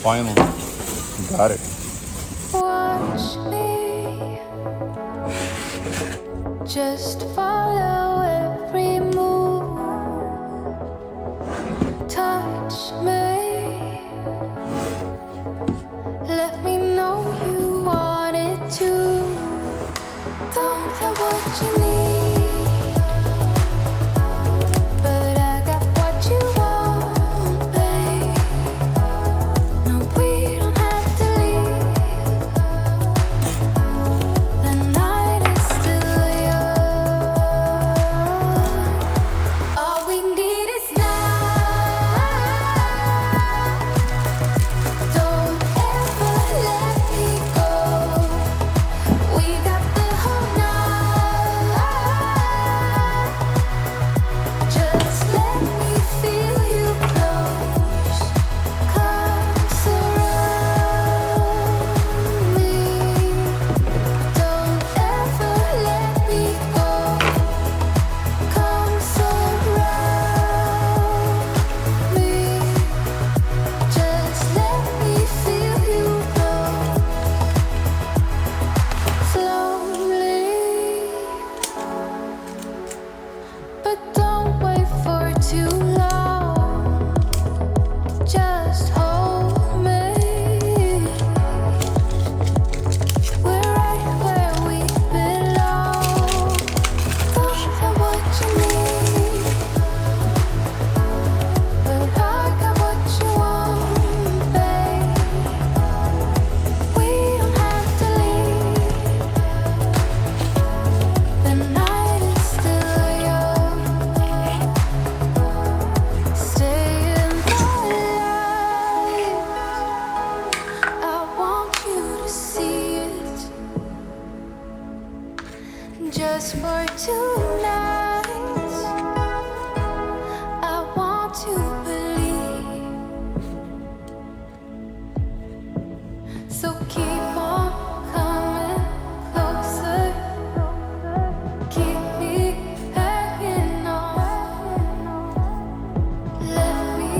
Finally, got it. Watch me, just follow every move. Touch me, let me know you want it too. Don't have what you need, but I got what you want, babe. No, we don't have to leave. The night is still young. All we need is now. Don't ever let me go. We got the whole night. Just let me feel you close. Come surround me. Don't ever let me go. Come surround me. Just let me feel you close. Slowly, but don't wait for too long. Just hold me. We're right where we belong. Don't have what you need, but I got what you want, babe. We don't have to leave. The night is still young. Stay in the light. I want you to see it. Just for tonight, I want to believe. So keep on coming closer. Keep me hanging on. Let me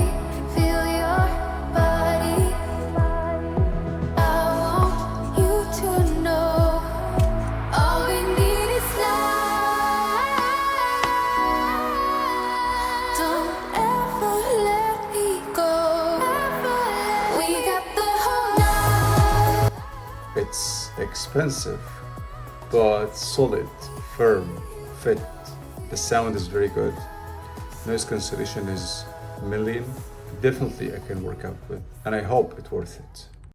feel your body. I want you to know. All we need is love. Don't ever let me go. We got the whole night. It's expensive, but solid, firm, fit. The sound is very good. Noise cancellation is million. Definitely I can work out with, and I hope it's worth it.